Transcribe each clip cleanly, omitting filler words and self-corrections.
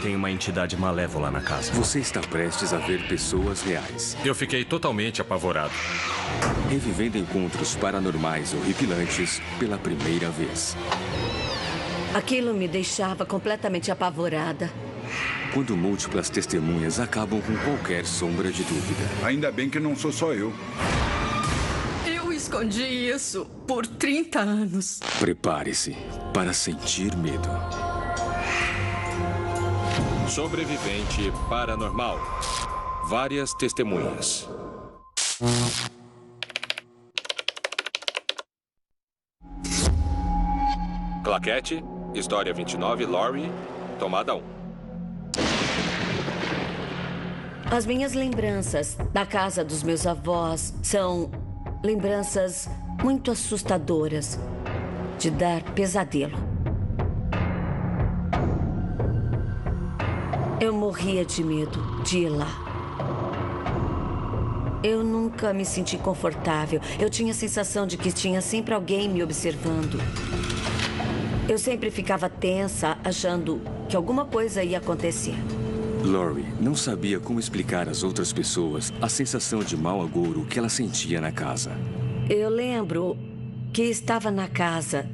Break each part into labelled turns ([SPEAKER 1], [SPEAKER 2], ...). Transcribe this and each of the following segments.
[SPEAKER 1] tem uma entidade malévola na casa.
[SPEAKER 2] Você está prestes a ver pessoas reais.
[SPEAKER 3] Eu fiquei totalmente apavorado.
[SPEAKER 2] Revivendo encontros paranormais horripilantes pela primeira vez.
[SPEAKER 4] Aquilo me deixava completamente apavorada.
[SPEAKER 2] Quando múltiplas testemunhas acabam com qualquer sombra de dúvida.
[SPEAKER 5] Ainda bem que não sou só eu.
[SPEAKER 6] Eu escondi isso por 30 anos.
[SPEAKER 2] Prepare-se para sentir medo.
[SPEAKER 3] Sobrevivente paranormal. Várias testemunhas. Claquete, História 29, Laurie, Tomada 1.
[SPEAKER 4] As minhas lembranças da casa dos meus avós são lembranças muito assustadoras, de dar pesadelo. Eu morria de medo de ir lá. Eu nunca me senti confortável. Eu tinha a sensação de que tinha sempre alguém me observando. Eu sempre ficava tensa, achando que alguma coisa ia acontecer.
[SPEAKER 2] Laurie não sabia como explicar às outras pessoas a sensação de mau agouro que ela sentia na casa.
[SPEAKER 4] Eu lembro que estava na casa,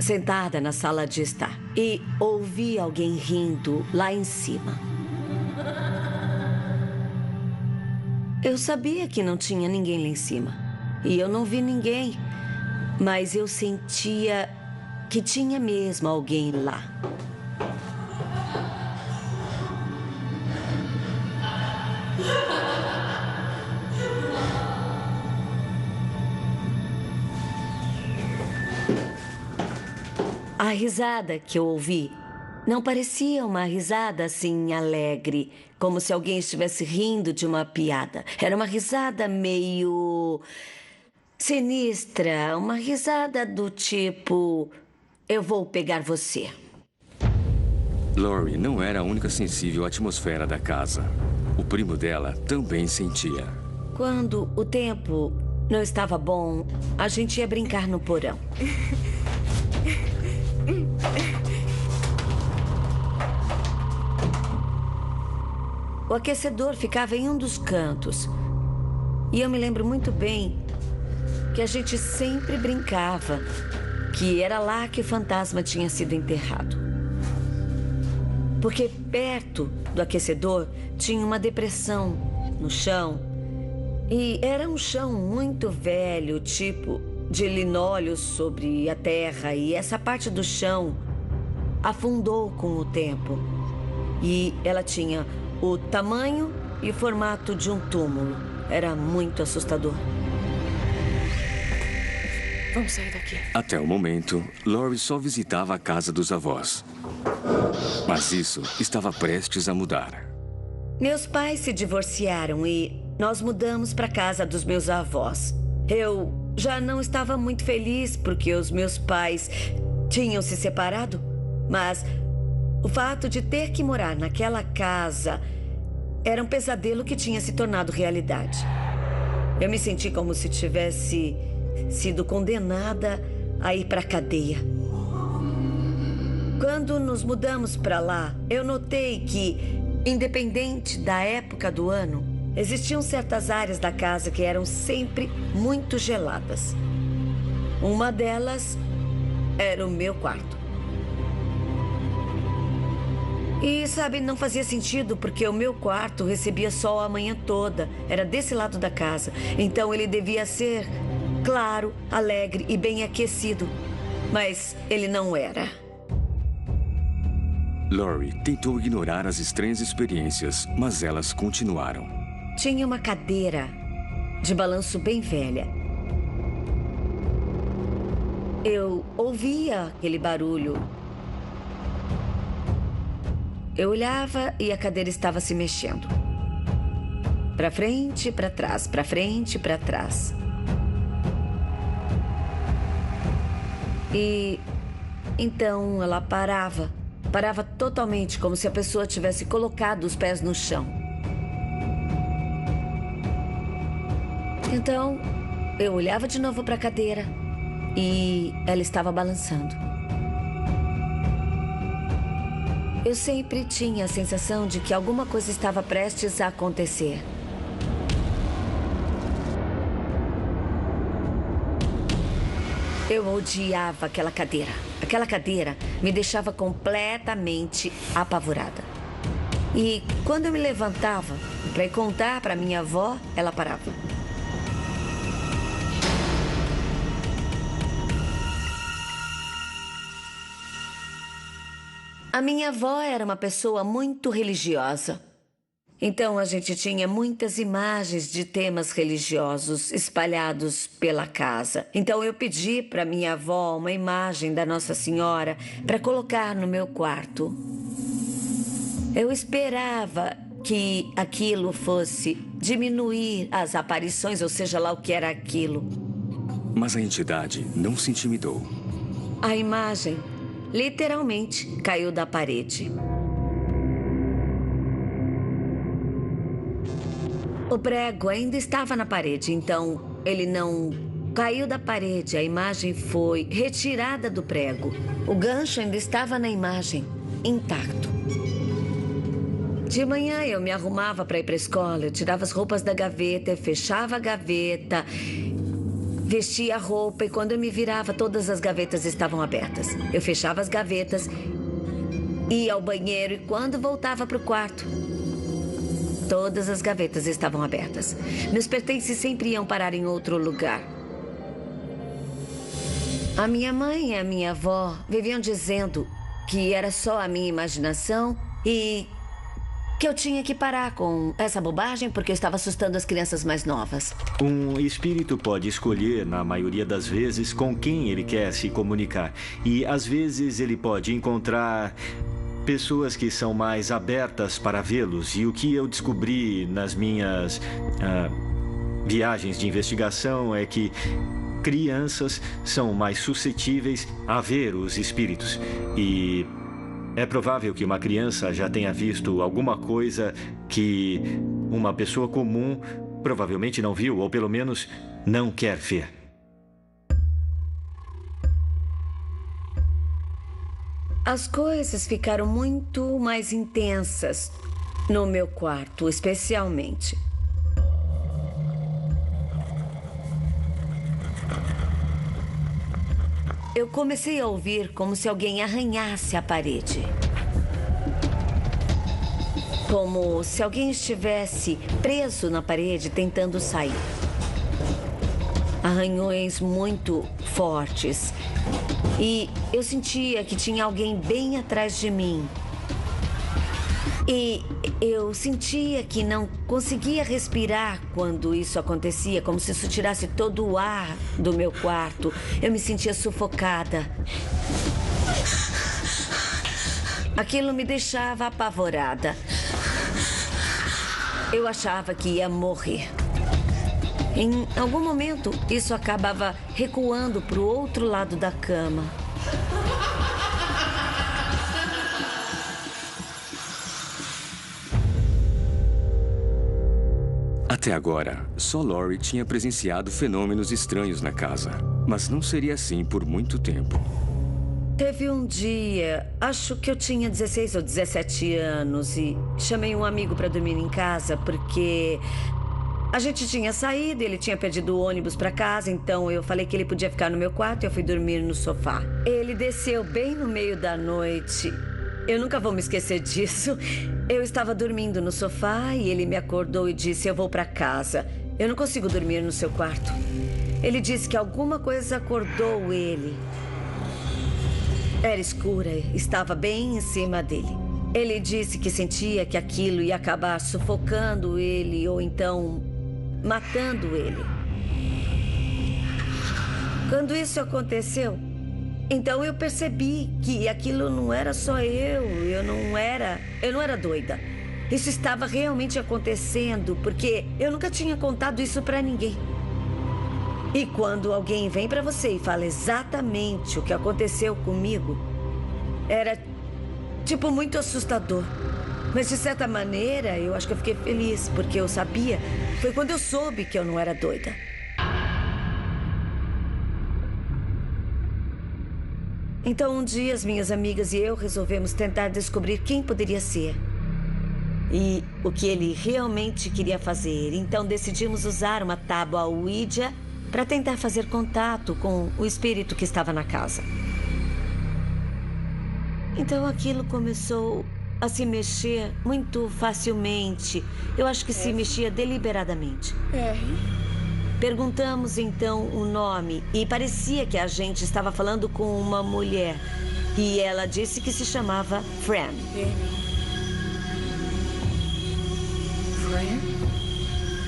[SPEAKER 4] sentada na sala de estar, e ouvi alguém rindo lá em cima. Eu sabia que não tinha ninguém lá em cima. E eu não vi ninguém. Mas eu sentia que tinha mesmo alguém lá. A risada que eu ouvi não parecia uma risada assim alegre, como se alguém estivesse rindo de uma piada. Era uma risada meio sinistra, uma risada do tipo: eu vou pegar você.
[SPEAKER 2] Laurie não era a única sensível à atmosfera da casa. O primo dela também sentia.
[SPEAKER 4] Quando o tempo não estava bom, a gente ia brincar no porão. O aquecedor ficava em um dos cantos. E eu me lembro muito bem que a gente sempre brincava que era lá que o fantasma tinha sido enterrado. Porque perto do aquecedor tinha uma depressão no chão. E era um chão muito velho, tipo de linóleo sobre a terra. E essa parte do chão afundou com o tempo. E ela tinha o tamanho e o formato de um túmulo. Era muito assustador.
[SPEAKER 6] Vamos sair daqui.
[SPEAKER 2] Até o momento, Laurie só visitava a casa dos avós. Mas isso estava prestes a mudar.
[SPEAKER 4] Meus pais se divorciaram e nós mudamos para a casa dos meus avós. Eu já não estava muito feliz porque os meus pais tinham se separado, mas o fato de ter que morar naquela casa era um pesadelo que tinha se tornado realidade. Eu me senti como se tivesse sido condenada a ir para a cadeia. Quando nos mudamos para lá, eu notei que, independente da época do ano, existiam certas áreas da casa que eram sempre muito geladas. Uma delas era o meu quarto. E, sabe, não fazia sentido porque o meu quarto recebia sol a manhã toda. Era desse lado da casa. Então ele devia ser claro, alegre e bem aquecido. Mas ele não era.
[SPEAKER 2] Laurie tentou ignorar as estranhas experiências, mas elas continuaram.
[SPEAKER 4] Tinha uma cadeira de balanço bem velha. Eu ouvia aquele barulho. Eu olhava e a cadeira estava se mexendo. Para frente, para trás, para frente, para trás. E então ela parava. Parava totalmente, como se a pessoa tivesse colocado os pés no chão. Então, eu olhava de novo para a cadeira e ela estava balançando. Eu sempre tinha a sensação de que alguma coisa estava prestes a acontecer. Eu odiava aquela cadeira. Aquela cadeira me deixava completamente apavorada. E quando eu me levantava para ir contar para minha avó, ela parava. A minha avó era uma pessoa muito religiosa. Então a gente tinha muitas imagens de temas religiosos espalhados pela casa. Então eu pedi para minha avó uma imagem da Nossa Senhora para colocar no meu quarto. Eu esperava que aquilo fosse diminuir as aparições, ou seja lá o que era aquilo.
[SPEAKER 2] Mas a entidade não se intimidou.
[SPEAKER 4] A imagem literalmente caiu da parede. O prego ainda estava na parede, então ele não caiu da parede. A imagem foi retirada do prego. O gancho ainda estava na imagem, intacto. De manhã eu me arrumava para ir para a escola. Eu tirava as roupas da gaveta, fechava a gaveta, vestia a roupa e quando eu me virava, todas as gavetas estavam abertas. Eu fechava as gavetas, ia ao banheiro e quando voltava para o quarto, todas as gavetas estavam abertas. Meus pertences sempre iam parar em outro lugar. A minha mãe e a minha avó viviam dizendo que era só a minha imaginação e que eu tinha que parar com essa bobagem porque eu estava assustando as crianças mais novas.
[SPEAKER 1] Um espírito pode escolher, na maioria das vezes, com quem ele quer se comunicar. E, às vezes, ele pode encontrar pessoas que são mais abertas para vê-los. E o que eu descobri nas minhas viagens de investigação é que crianças são mais suscetíveis a ver os espíritos. E é provável que uma criança já tenha visto alguma coisa que uma pessoa comum provavelmente não viu, ou pelo menos não quer ver.
[SPEAKER 4] As coisas ficaram muito mais intensas no meu quarto, especialmente. Eu comecei a ouvir como se alguém arranhasse a parede. Como se alguém estivesse preso na parede tentando sair. Arranhões muito fortes. E eu sentia que tinha alguém bem atrás de mim. E eu sentia que não conseguia respirar quando isso acontecia, como se isso tirasse todo o ar do meu quarto. Eu me sentia sufocada. Aquilo me deixava apavorada. Eu achava que ia morrer. Em algum momento, isso acabava recuando para o outro lado da cama.
[SPEAKER 2] Até agora, só Laurie tinha presenciado fenômenos estranhos na casa. Mas não seria assim por muito tempo.
[SPEAKER 4] Teve um dia, acho que eu tinha 16 ou 17 anos e chamei um amigo para dormir em casa porque a gente tinha saído, ele tinha perdido o ônibus para casa, então eu falei que ele podia ficar no meu quarto e eu fui dormir no sofá. Ele desceu bem no meio da noite. Eu nunca vou me esquecer disso. Eu estava dormindo no sofá e ele me acordou e disse: eu vou para casa. Eu não consigo dormir no seu quarto. Ele disse que alguma coisa acordou ele. Era escura, estava bem em cima dele. Ele disse que sentia que aquilo ia acabar sufocando ele ou então matando ele. Quando isso aconteceu, então eu percebi que aquilo não era só eu não era doida. Isso estava realmente acontecendo porque eu nunca tinha contado isso para ninguém. E quando alguém vem para você e fala exatamente o que aconteceu comigo, era tipo muito assustador. Mas de certa maneira, eu acho que eu fiquei feliz porque eu sabia. Foi quando eu soube que eu não era doida. Então, um dia, as minhas amigas e eu resolvemos tentar descobrir quem poderia ser. E o que ele realmente queria fazer. Então, decidimos usar uma tábua Ouija para tentar fazer contato com o espírito que estava na casa. Então, aquilo começou a se mexer muito facilmente. Eu acho que se mexia deliberadamente. Perguntamos, então, o nome e parecia que a gente estava falando com uma mulher. E ela disse que se chamava Fran.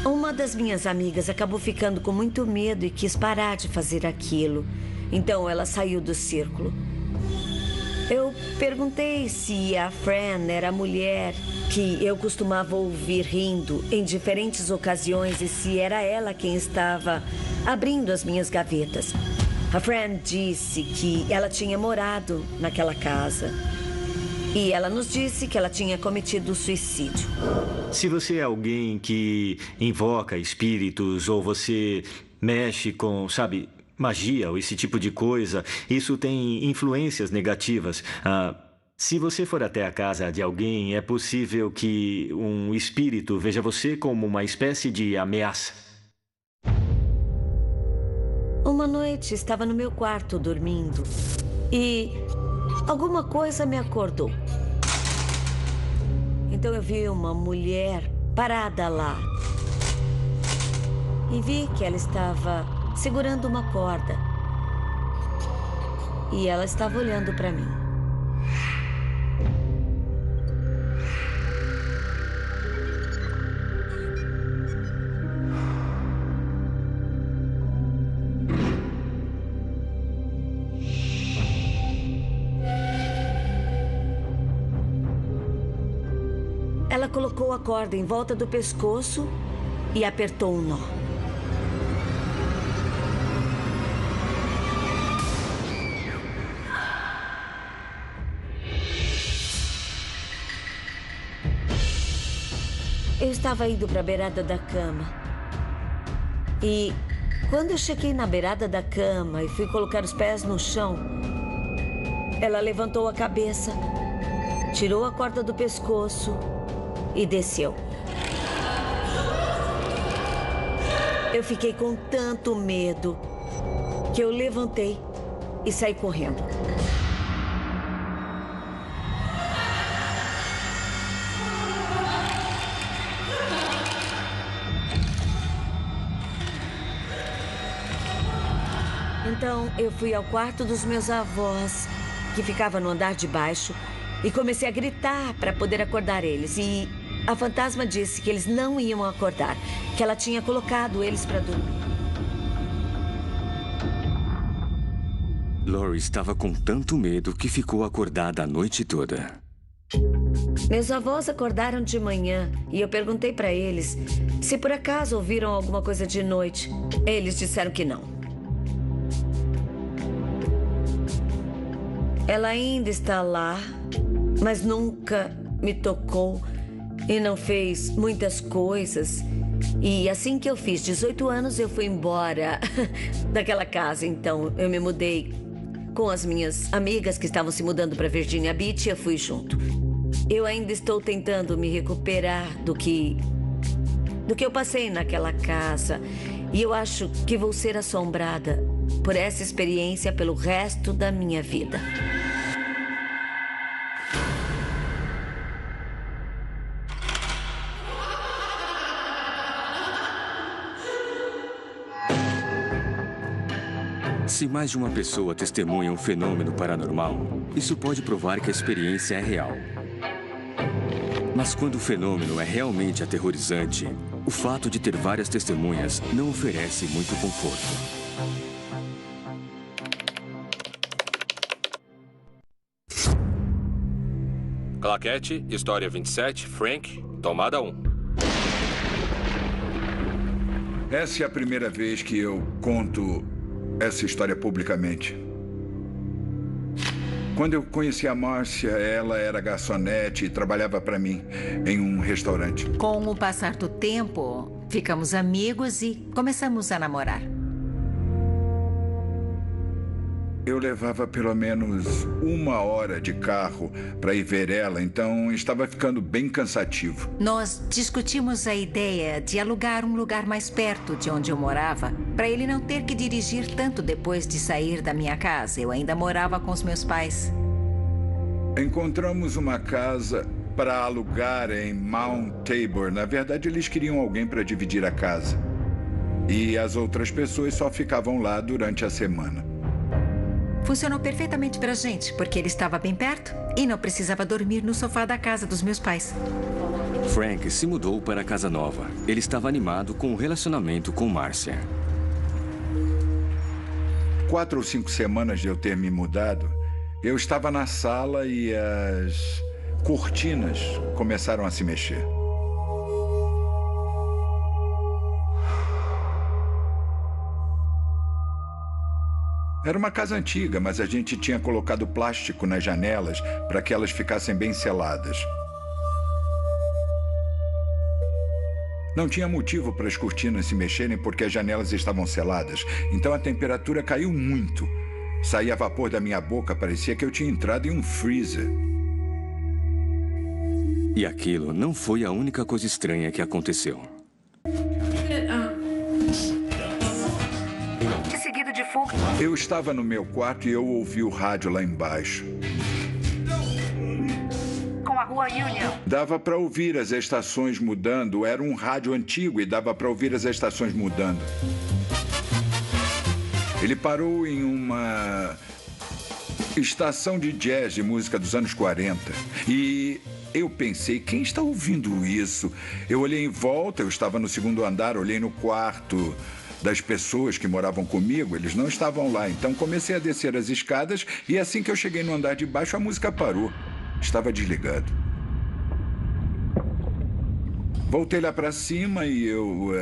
[SPEAKER 4] Uma das minhas amigas acabou ficando com muito medo e quis parar de fazer aquilo. Então ela saiu do círculo. Eu perguntei se a Fran era a mulher que eu costumava ouvir rindo em diferentes ocasiões e se era ela quem estava abrindo as minhas gavetas. A Fran disse que ela tinha morado naquela casa. E ela nos disse que ela tinha cometido suicídio.
[SPEAKER 1] Se você é alguém que invoca espíritos ou você mexe com, sabe, magia ou esse tipo de coisa, isso tem influências negativas. Se você for até a casa de alguém, é possível que um espírito veja você como uma espécie de ameaça.
[SPEAKER 4] Uma noite estava no meu quarto dormindo e alguma coisa me acordou. Então eu vi uma mulher parada lá. E vi que ela estava segurando uma corda. E ela estava olhando para mim. Ela colocou a corda em volta do pescoço e apertou um nó. Eu estava indo para a beirada da cama. E quando eu cheguei na beirada da cama e fui colocar os pés no chão, ela levantou a cabeça, tirou a corda do pescoço e desceu. Eu fiquei com tanto medo que eu levantei e saí correndo. Então, eu fui ao quarto dos meus avós, que ficava no andar de baixo, e comecei a gritar para poder acordar eles. E a fantasma disse que eles não iam acordar, que ela tinha colocado eles para dormir.
[SPEAKER 2] Laurie estava com tanto medo que ficou acordada a noite toda.
[SPEAKER 4] Meus avós acordaram de manhã e eu perguntei para eles se por acaso ouviram alguma coisa de noite. Eles disseram que não. Ela ainda está lá, mas nunca me tocou e não fez muitas coisas. E assim que eu fiz 18 anos, eu fui embora daquela casa. Então, eu me mudei com as minhas amigas que estavam se mudando para Virginia Beach e eu fui junto. Eu ainda estou tentando me recuperar do que eu passei naquela casa. E eu acho que vou ser assombrada por essa experiência pelo resto da minha vida.
[SPEAKER 2] Se mais de uma pessoa testemunha um fenômeno paranormal, isso pode provar que a experiência é real. Mas quando o fenômeno é realmente aterrorizante, o fato de ter várias testemunhas não oferece muito conforto.
[SPEAKER 3] Claquete, História 27, Frank, Tomada 1.
[SPEAKER 5] Essa é a primeira vez que eu conto essa história publicamente. Quando eu conheci a Márcia, ela era garçonete e trabalhava para mim em um restaurante.
[SPEAKER 7] Com o passar do tempo, ficamos amigos e começamos a namorar.
[SPEAKER 5] eu levava pelo menos 1 hora de carro para ir ver ela, então estava ficando bem cansativo.
[SPEAKER 7] Nós discutimos a ideia de alugar um lugar mais perto de onde eu morava, para ele não ter que dirigir tanto depois de sair da minha casa. Eu ainda morava com os meus pais.
[SPEAKER 5] Encontramos uma casa para alugar em Mount Tabor. Na verdade, eles queriam alguém para dividir a casa. E as outras pessoas só ficavam lá durante a semana.
[SPEAKER 7] Funcionou perfeitamente pra gente, porque ele estava bem perto e não precisava dormir no sofá da casa dos meus pais.
[SPEAKER 2] Frank se mudou para a casa nova. Ele estava animado com o relacionamento com Márcia.
[SPEAKER 5] 4 ou 5 semanas de eu ter me mudado, eu estava na sala e as cortinas começaram a se mexer. Era uma casa antiga, mas a gente tinha colocado plástico nas janelas para que elas ficassem bem seladas. Não tinha motivo para as cortinas se mexerem porque as janelas estavam seladas. Então a temperatura caiu muito. Saía vapor da minha boca, parecia que eu tinha entrado em um freezer.
[SPEAKER 2] E aquilo não foi a única coisa estranha que aconteceu.
[SPEAKER 7] Seguido de fogo.
[SPEAKER 5] Eu estava no meu quarto e eu ouvi o rádio lá embaixo.
[SPEAKER 7] Com a rua Union.
[SPEAKER 5] Dava para ouvir as estações mudando. Era um rádio antigo e dava para ouvir as estações mudando. Ele parou em uma estação de jazz de música dos anos 40. E eu pensei, quem está ouvindo isso? Eu olhei em volta, eu estava no 2º andar, olhei no quarto das pessoas que moravam comigo, eles não estavam lá. Então comecei a descer as escadas e assim que eu cheguei no andar de baixo, a música parou. Estava desligado. Voltei lá para cima e eu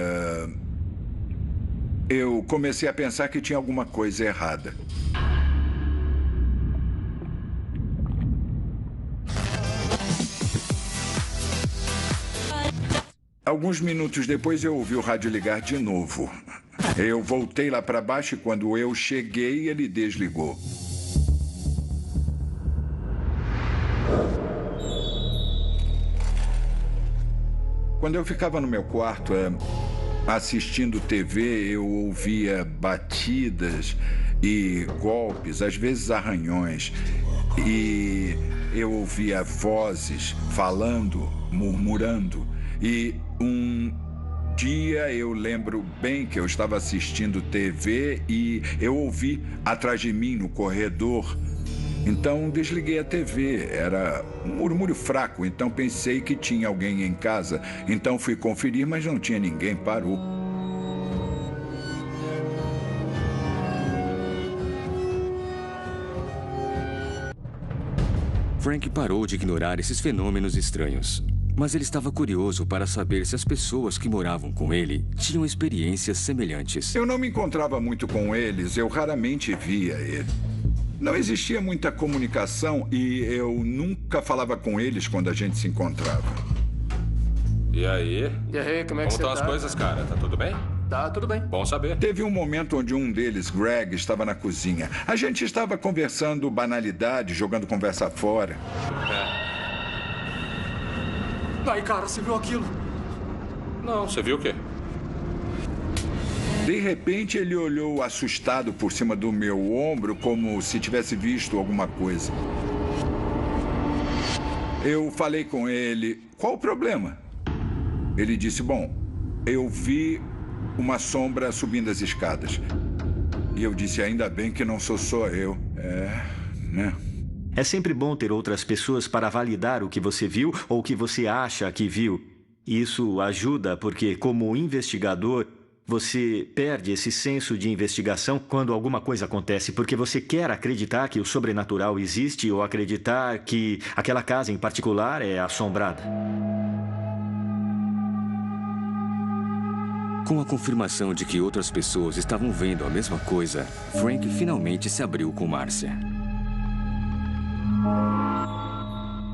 [SPEAKER 5] comecei a pensar que tinha alguma coisa errada. Alguns minutos depois eu ouvi o rádio ligar de novo. Eu voltei lá para baixo e quando eu cheguei, ele desligou. Quando eu ficava no meu quarto, assistindo TV, eu ouvia batidas e golpes, às vezes arranhões. E eu ouvia vozes falando, murmurando. E um dia eu lembro bem que eu estava assistindo TV e eu ouvi atrás de mim no corredor. Então desliguei a TV. Era um murmúrio fraco, então pensei que tinha alguém em casa. Então fui conferir, mas não tinha ninguém. Parou.
[SPEAKER 2] Frank parou de ignorar esses fenômenos estranhos. Mas ele estava curioso para saber se as pessoas que moravam com ele tinham experiências semelhantes.
[SPEAKER 5] Eu não me encontrava muito com eles, eu raramente via ele. Não existia muita comunicação e eu nunca falava com eles quando a gente se encontrava.
[SPEAKER 3] E aí?
[SPEAKER 8] E aí, como é que você
[SPEAKER 3] estão
[SPEAKER 8] tá?
[SPEAKER 3] as coisas, cara? Tá tudo bem?
[SPEAKER 8] Tá, tudo bem.
[SPEAKER 3] Bom saber.
[SPEAKER 5] Teve um momento onde um deles, Greg, estava na cozinha. A gente estava conversando banalidade, jogando conversa fora.
[SPEAKER 8] Aí, cara, você viu aquilo?
[SPEAKER 3] Não, você viu o quê?
[SPEAKER 5] De repente, ele olhou assustado por cima do meu ombro, como se tivesse visto alguma coisa. Eu falei com ele, qual o problema? Ele disse, bom, eu vi uma sombra subindo as escadas. E eu disse, ainda bem que não sou só eu. Né?
[SPEAKER 1] É sempre bom ter outras pessoas para validar o que você viu ou o que você acha que viu. Isso ajuda porque, como investigador, você perde esse senso de investigação quando alguma coisa acontece, porque você quer acreditar que o sobrenatural existe ou acreditar que aquela casa em particular é assombrada.
[SPEAKER 2] Com a confirmação de que outras pessoas estavam vendo a mesma coisa, Frank finalmente se abriu com Márcia.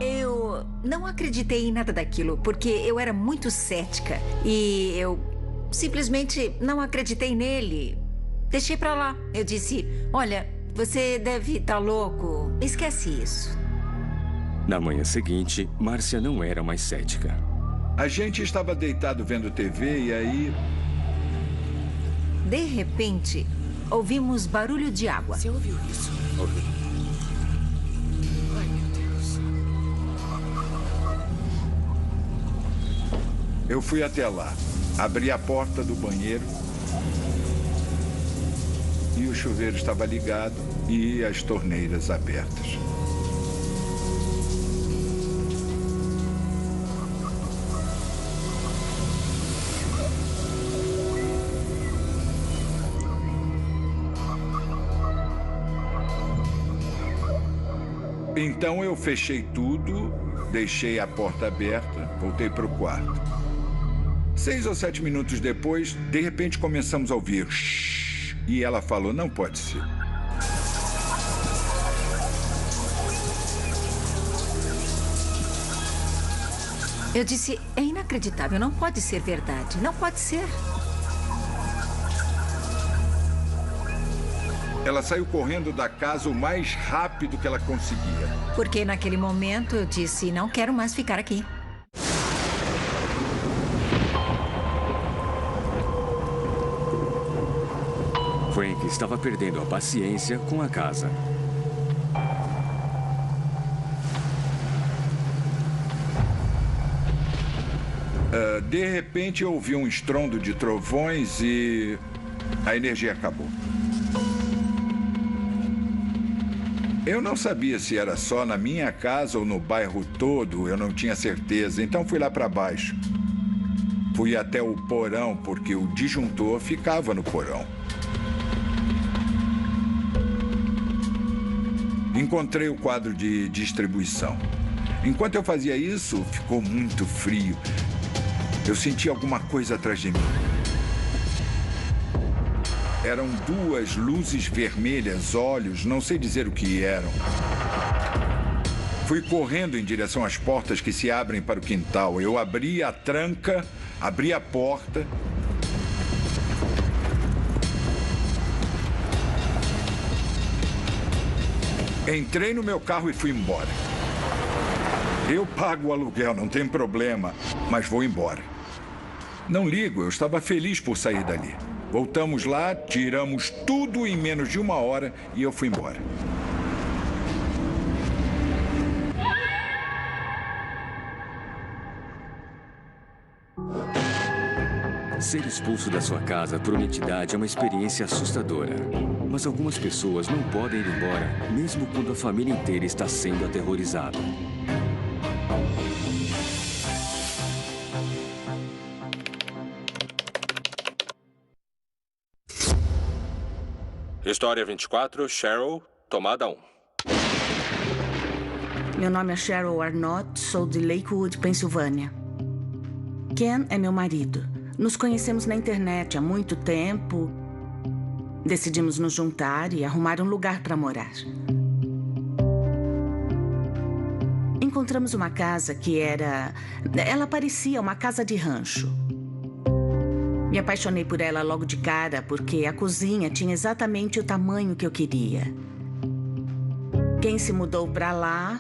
[SPEAKER 7] Eu não acreditei em nada daquilo, porque eu era muito cética. E eu simplesmente não acreditei nele. Deixei pra lá. Eu disse, olha, você deve estar louco. Esquece isso.
[SPEAKER 2] Na manhã seguinte, Márcia não era mais cética.
[SPEAKER 5] A gente estava deitado vendo TV e aí...
[SPEAKER 7] De repente, ouvimos barulho de água.
[SPEAKER 6] Você ouviu isso?
[SPEAKER 3] Ouvi.
[SPEAKER 6] Ai, meu Deus.
[SPEAKER 5] Eu fui até lá, abri a porta do banheiro e o chuveiro estava ligado e as torneiras abertas. Então eu fechei tudo, deixei a porta aberta, voltei para o quarto. 6 ou 7 minutos depois, de repente começamos a ouvir shhh, e ela falou, não pode ser.
[SPEAKER 7] Eu disse, é inacreditável, não pode ser verdade, não pode ser.
[SPEAKER 5] Ela saiu correndo da casa o mais rápido que ela conseguia.
[SPEAKER 7] Porque naquele momento eu disse, não quero mais ficar aqui.
[SPEAKER 2] Frank estava perdendo a paciência com a casa.
[SPEAKER 5] De repente eu ouvi um estrondo de trovões e a energia acabou. Eu não sabia se era só na minha casa ou no bairro todo, eu não tinha certeza. Então fui lá para baixo. Fui até o porão, porque o disjuntor ficava no porão. Encontrei o quadro de distribuição. Enquanto eu fazia isso, ficou muito frio. Eu senti alguma coisa atrás de mim. Eram 2 luzes vermelhas, olhos, não sei dizer o que eram. Fui correndo em direção às portas que se abrem para o quintal. Eu abri a tranca, abri a porta. Entrei no meu carro e fui embora. Eu pago o aluguel, não tem problema, mas vou embora. Não ligo, eu estava feliz por sair dali. Voltamos lá, tiramos tudo em menos de 1 hora e eu fui embora.
[SPEAKER 2] Ser expulso da sua casa por uma entidade é uma experiência assustadora. Mas algumas pessoas não podem ir embora, mesmo quando a família inteira está sendo aterrorizada.
[SPEAKER 3] História 24, Cheryl, tomada 1.
[SPEAKER 9] Meu nome é Cheryl Arnott, sou de Lakewood, Pensilvânia. Ken é meu marido. Nos conhecemos na internet há muito tempo. Decidimos nos juntar e arrumar um lugar para morar. Encontramos uma casa que era... Ela parecia uma casa de rancho. Me apaixonei por ela logo de cara porque a cozinha tinha exatamente o tamanho que eu queria. Quem se mudou para lá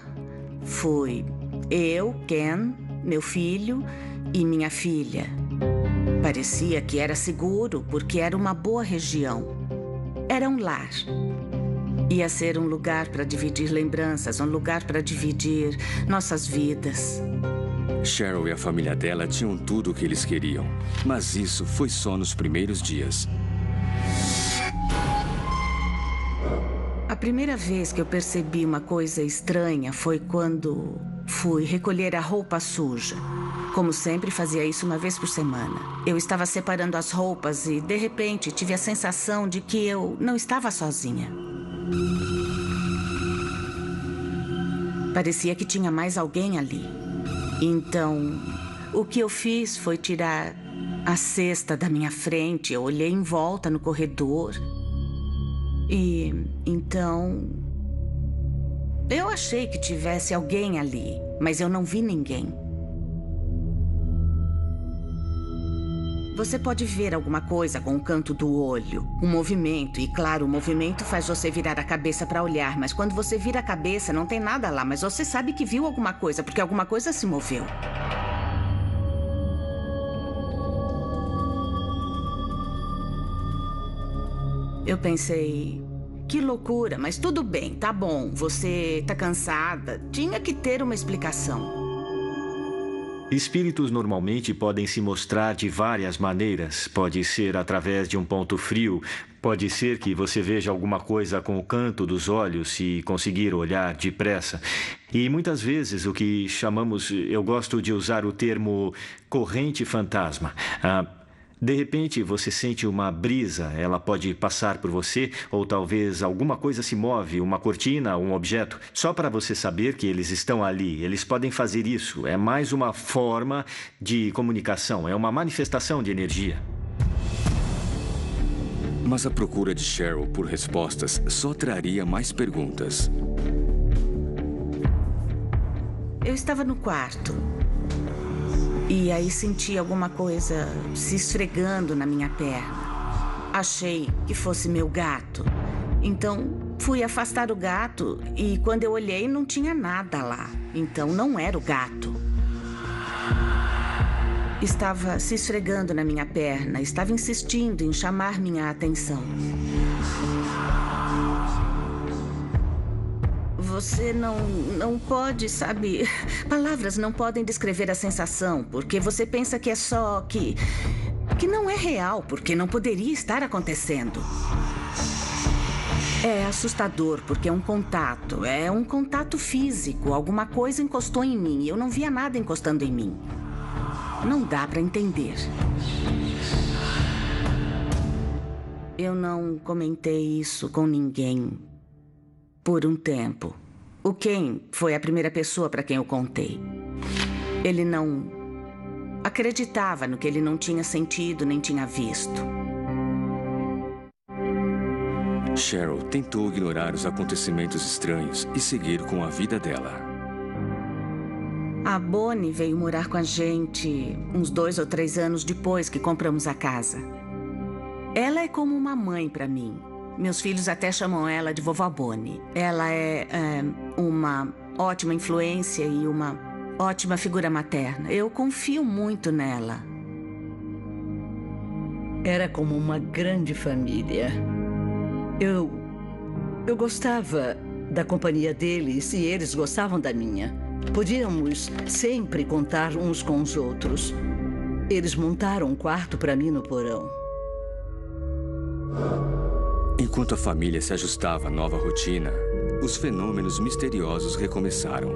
[SPEAKER 9] foi eu, Ken, meu filho e minha filha. Parecia que era seguro porque era uma boa região. Era um lar. Ia ser um lugar para dividir lembranças, um lugar para dividir nossas vidas.
[SPEAKER 2] Cheryl e a família dela tinham tudo o que eles queriam. Mas isso foi só nos primeiros dias.
[SPEAKER 9] A primeira vez que eu percebi uma coisa estranha foi quando fui recolher a roupa suja. Como sempre, fazia isso uma vez por semana. Eu estava separando as roupas e, de repente, tive a sensação de que eu não estava sozinha. Parecia que tinha mais alguém ali. Então, o que eu fiz foi tirar a cesta da minha frente. Eu olhei em volta no corredor. E, então... eu achei que tivesse alguém ali, mas eu não vi ninguém. Você pode ver alguma coisa com o canto do olho, um movimento, e claro, o movimento faz você virar a cabeça para olhar, mas quando você vira a cabeça não tem nada lá, mas você sabe que viu alguma coisa, porque alguma coisa se moveu. Eu pensei, que loucura, mas tudo bem, tá bom, você tá cansada, tinha que ter uma explicação.
[SPEAKER 1] Espíritos normalmente podem se mostrar de várias maneiras. Pode ser através de um ponto frio, pode ser que você veja alguma coisa com o canto dos olhos se conseguir olhar depressa. E muitas vezes o que chamamos, eu gosto de usar o termo corrente fantasma. De repente, você sente uma brisa, ela pode passar por você, ou talvez alguma coisa se move, uma cortina, um objeto, só para você saber que eles estão ali. Eles podem fazer isso. É mais uma forma de comunicação, é uma manifestação de energia.
[SPEAKER 2] Mas a procura de Cheryl por respostas só traria mais perguntas.
[SPEAKER 9] Eu estava no quarto. E aí senti alguma coisa se esfregando na minha perna. Achei que fosse meu gato. Então, fui afastar o gato e quando eu olhei não tinha nada lá. Então, não era o gato. Estava se esfregando na minha perna, estava insistindo em chamar minha atenção. Você não pode, sabe... Palavras não podem descrever a sensação, porque você pensa que é só que não é real, porque não poderia estar acontecendo. É assustador, porque é um contato físico. Alguma coisa encostou em mim e eu não via nada encostando em mim. Não dá para entender. Eu não comentei isso com ninguém por um tempo. O Ken foi a primeira pessoa para quem eu contei. Ele não acreditava no que ele não tinha sentido nem tinha visto.
[SPEAKER 2] Cheryl tentou ignorar os acontecimentos estranhos e seguir com a vida dela.
[SPEAKER 9] A Bonnie veio morar com a gente uns 2 ou 3 anos depois que compramos a casa. Ela é como uma mãe para mim. Meus filhos até chamam ela de vovó Bonnie. Ela é uma ótima influência e uma ótima figura materna. Eu confio muito nela.
[SPEAKER 10] Era como uma grande família. Eu gostava da companhia deles e eles gostavam da minha. Podíamos sempre contar uns com os outros. Eles montaram um quarto para mim no porão.
[SPEAKER 2] Enquanto a família se ajustava à nova rotina, os fenômenos misteriosos recomeçaram.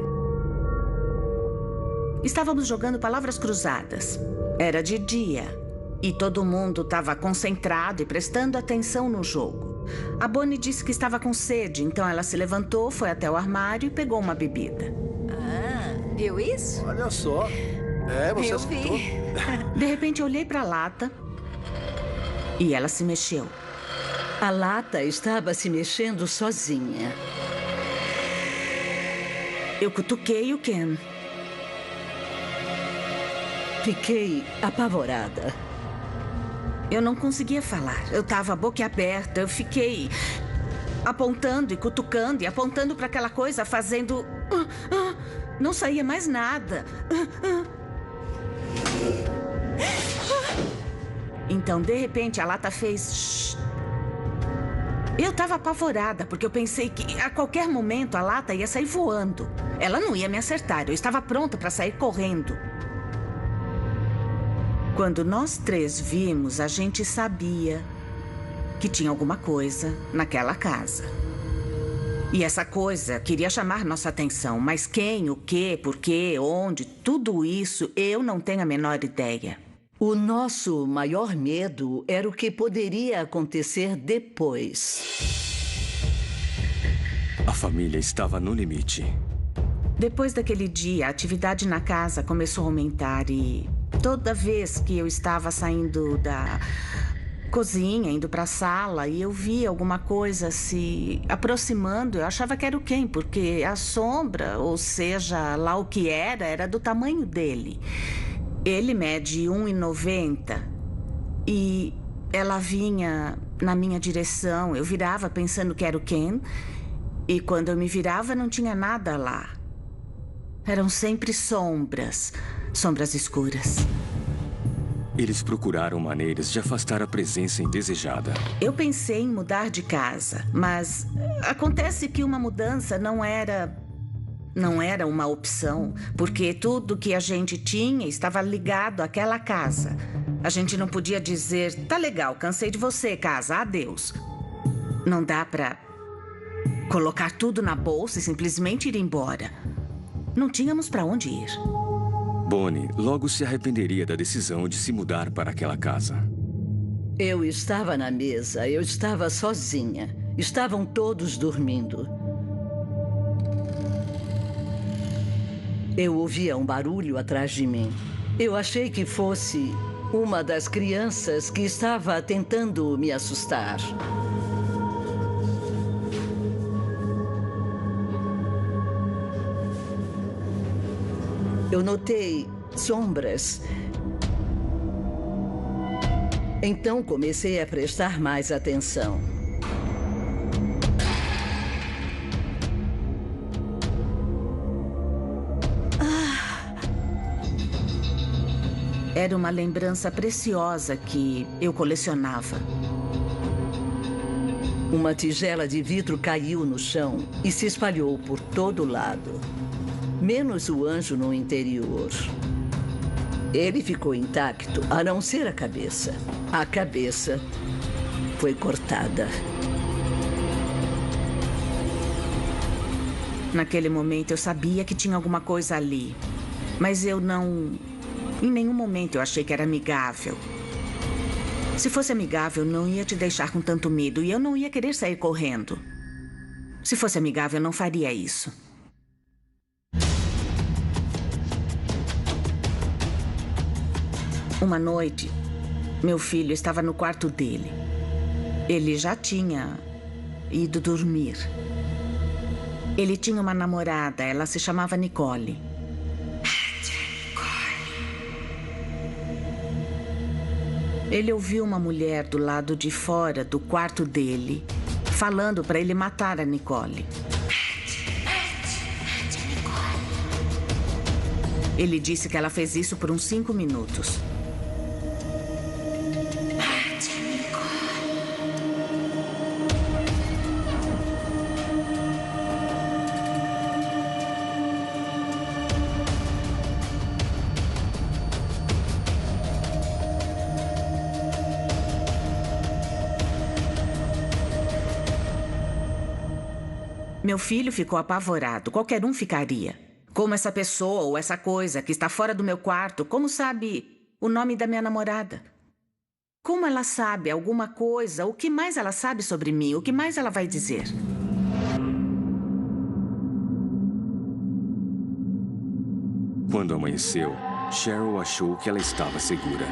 [SPEAKER 9] Estávamos jogando palavras cruzadas. Era de dia. E todo mundo estava concentrado e prestando atenção no jogo. A Bonnie disse que estava com sede, então ela se levantou, foi até o armário e pegou uma bebida.
[SPEAKER 7] Ah, viu isso?
[SPEAKER 11] Olha só. Você acertou.
[SPEAKER 9] De repente, eu olhei para a lata e ela se mexeu.
[SPEAKER 10] A lata estava se mexendo sozinha.
[SPEAKER 9] Eu cutuquei o Ken.
[SPEAKER 10] Fiquei apavorada.
[SPEAKER 9] Eu não conseguia falar. Eu estava boquiaberta. Eu fiquei apontando e cutucando e apontando para aquela coisa, fazendo... Não saía mais nada. Então, de repente, a lata fez... Eu estava apavorada, porque eu pensei que a qualquer momento a lata ia sair voando. Ela não ia me acertar, eu estava pronta para sair correndo. Quando nós 3 vimos, a gente sabia que tinha alguma coisa naquela casa. E essa coisa queria chamar nossa atenção, mas quem, o quê, por quê, onde, tudo isso eu não tenho a menor ideia.
[SPEAKER 10] O nosso maior medo era o que poderia acontecer depois.
[SPEAKER 2] A família estava no limite.
[SPEAKER 9] Depois daquele dia, a atividade na casa começou a aumentar e toda vez que eu estava saindo da cozinha, indo para a sala, e eu via alguma coisa se aproximando, eu achava que era o Ken, porque a sombra, ou seja, lá o que era do tamanho dele. Ele mede 1,90 e ela vinha na minha direção. Eu virava pensando que era o Ken, e quando eu me virava não tinha nada lá. Eram sempre sombras, sombras escuras.
[SPEAKER 2] Eles procuraram maneiras de afastar a presença indesejada.
[SPEAKER 9] Eu pensei em mudar de casa, mas acontece que uma mudança não era uma opção, porque tudo que a gente tinha estava ligado àquela casa. A gente não podia dizer, tá legal, cansei de você, casa, adeus. Não dá pra colocar tudo na bolsa e simplesmente ir embora. Não tínhamos pra onde ir.
[SPEAKER 2] Bonnie logo se arrependeria da decisão de se mudar para aquela casa.
[SPEAKER 10] Eu estava na mesa, eu estava sozinha. Estavam todos dormindo. Eu ouvia um barulho atrás de mim. Eu achei que fosse uma das crianças que estava tentando me assustar. Eu notei sombras. Então comecei a prestar mais atenção.
[SPEAKER 9] Era uma lembrança preciosa que eu colecionava.
[SPEAKER 10] Uma tigela de vidro caiu no chão e se espalhou por todo lado. Menos o anjo no interior. Ele ficou intacto, a não ser a cabeça. A cabeça foi cortada.
[SPEAKER 9] Naquele momento eu sabia que tinha alguma coisa ali. Mas eu não... Em nenhum momento eu achei que era amigável. Se fosse amigável, não ia te deixar com tanto medo e eu não ia querer sair correndo. Se fosse amigável, eu não faria isso. Uma noite, meu filho estava no quarto dele. Ele já tinha ido dormir. Ele tinha uma namorada, ela se chamava Nicole. Ele ouviu uma mulher do lado de fora do quarto dele, falando para ele matar a Nicole. Ele disse que ela fez isso por uns 5 minutos. Meu filho ficou apavorado. Qualquer um ficaria. Como essa pessoa ou essa coisa que está fora do meu quarto, como sabe o nome da minha namorada? Como ela sabe alguma coisa? O que mais ela sabe sobre mim? O que mais ela vai dizer?
[SPEAKER 2] Quando amanheceu, Cheryl achou que ela estava segura.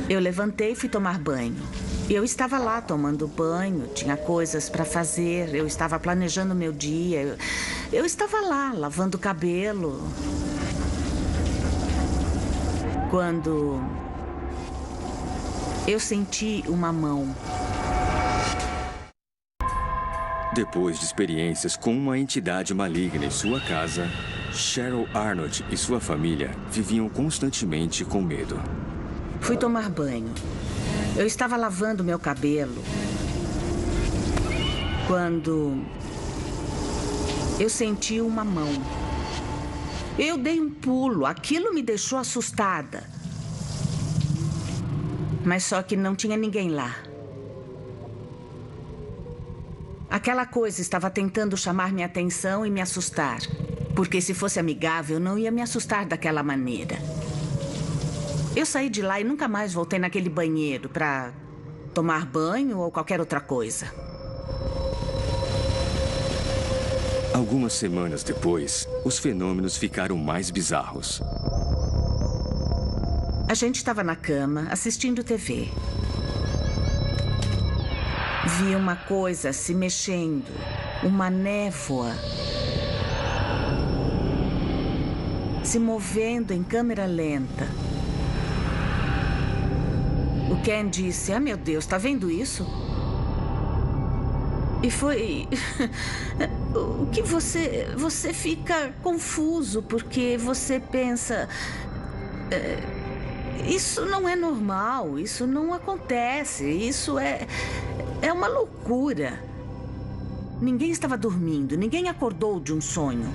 [SPEAKER 9] Eu levantei e fui tomar banho. Eu estava lá tomando banho, tinha coisas para fazer, eu estava planejando meu dia, eu estava lá lavando o cabelo. Quando eu senti uma mão.
[SPEAKER 2] Depois de experiências com uma entidade maligna em sua casa, Cheryl Arnott e sua família viviam constantemente com medo.
[SPEAKER 9] Fui tomar banho. Eu estava lavando meu cabelo quando eu senti uma mão. Eu dei um pulo, aquilo me deixou assustada. Mas só que não tinha ninguém lá. Aquela coisa estava tentando chamar minha atenção e me assustar. Porque se fosse amigável, não ia me assustar daquela maneira. Eu saí de lá e nunca mais voltei naquele banheiro para tomar banho ou qualquer outra coisa.
[SPEAKER 2] Algumas semanas depois, os fenômenos ficaram mais bizarros.
[SPEAKER 9] A gente estava na cama, assistindo TV. Vi uma coisa se mexendo, uma névoa se movendo em câmera lenta. O Ken disse: "Ah, meu Deus, tá vendo isso?" E foi... o que você fica confuso, porque você pensa... isso não é normal, isso não acontece, isso é uma loucura. Ninguém estava dormindo, ninguém acordou de um sonho.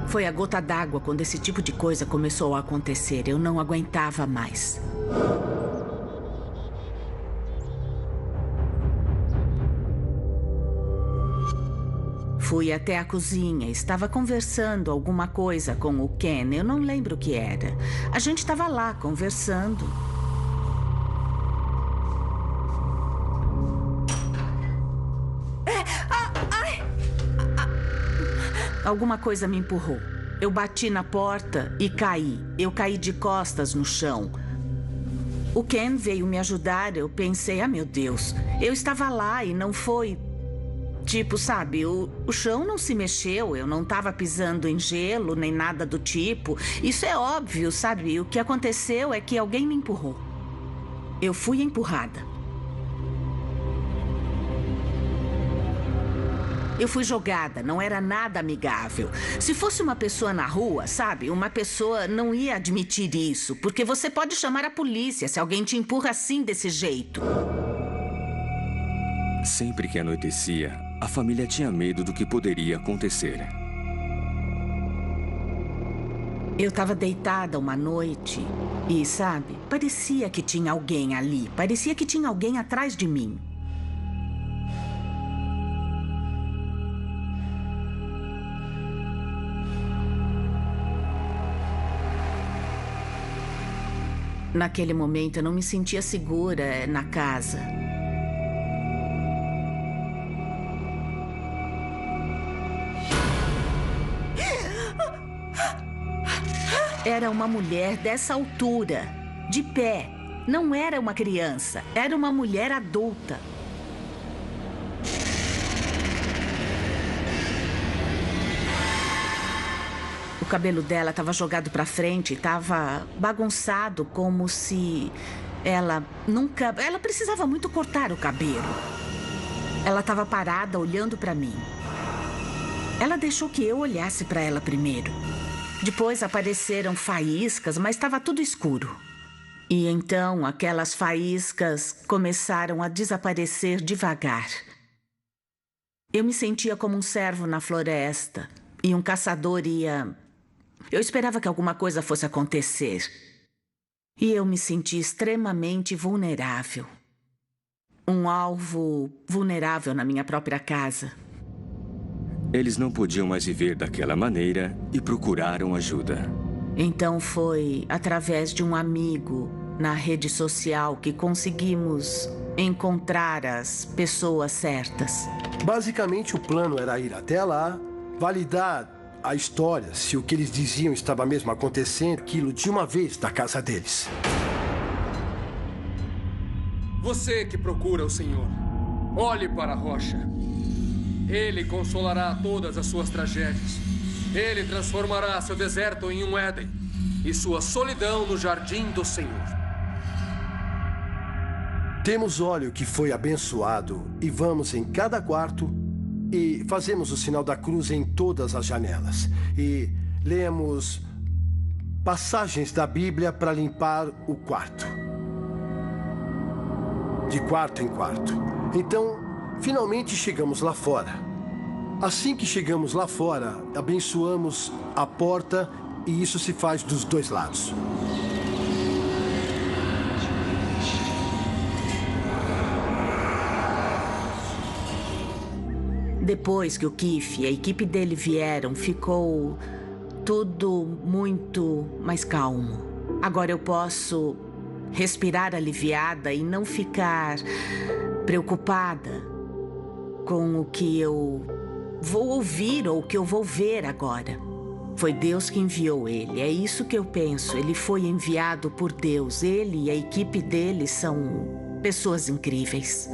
[SPEAKER 9] Foi a gota d'água quando esse tipo de coisa começou a acontecer. Eu não aguentava mais. Fui até a cozinha, estava conversando alguma coisa com o Ken, eu não lembro o que era. A gente estava lá conversando. Alguma coisa me empurrou. Eu bati na porta e caí. Eu caí de costas no chão. O Ken veio me ajudar, eu pensei, ah, meu Deus, eu estava lá e não foi... Tipo, sabe, o chão não se mexeu, eu não estava pisando em gelo, nem nada do tipo. Isso é óbvio, sabe? O que aconteceu é que alguém me empurrou. Eu fui empurrada. Eu fui jogada, não era nada amigável. Se fosse uma pessoa na rua, sabe? Uma pessoa não ia admitir isso, porque você pode chamar a polícia se alguém te empurra assim, desse jeito.
[SPEAKER 2] Sempre que anoitecia, a família tinha medo do que poderia acontecer.
[SPEAKER 9] Eu estava deitada uma noite e, sabe, parecia que tinha alguém ali. Parecia que tinha alguém atrás de mim. Naquele momento, eu não me sentia segura na casa. Era uma mulher dessa altura, de pé. Não era uma criança, era uma mulher adulta. O cabelo dela estava jogado para frente, estava bagunçado, como se ela nunca... Ela precisava muito cortar o cabelo. Ela estava parada, olhando para mim. Ela deixou que eu olhasse para ela primeiro. Depois apareceram faíscas, mas estava tudo escuro. E então aquelas faíscas começaram a desaparecer devagar. Eu me sentia como um cervo na floresta e um caçador ia... Eu esperava que alguma coisa fosse acontecer. E eu me senti extremamente vulnerável. Um alvo vulnerável na minha própria casa.
[SPEAKER 2] Eles não podiam mais viver daquela maneira e procuraram ajuda.
[SPEAKER 9] Então foi através de um amigo na rede social que conseguimos encontrar as pessoas certas.
[SPEAKER 11] Basicamente, o plano era ir até lá, validar a história, se o que eles diziam estava mesmo acontecendo, aquilo de uma vez da casa deles.
[SPEAKER 8] Você que procura o Senhor, olhe para a rocha. Ele consolará todas as suas tragédias. Ele transformará seu deserto em um Éden e sua solidão no jardim do Senhor.
[SPEAKER 11] Temos óleo que foi abençoado e vamos em cada quarto e fazemos o sinal da cruz em todas as janelas. E lemos passagens da Bíblia para limpar o quarto. De quarto em quarto. Então, finalmente chegamos lá fora. Assim que chegamos lá fora, abençoamos a porta e isso se faz dos dois lados.
[SPEAKER 9] Depois que o Keith e a equipe dele vieram, ficou tudo muito mais calmo. Agora eu posso respirar aliviada e não ficar preocupada com o que eu vou ouvir ou o que eu vou ver agora. Foi Deus que enviou ele, é isso que eu penso. Ele foi enviado por Deus. Ele e a equipe dele são pessoas incríveis.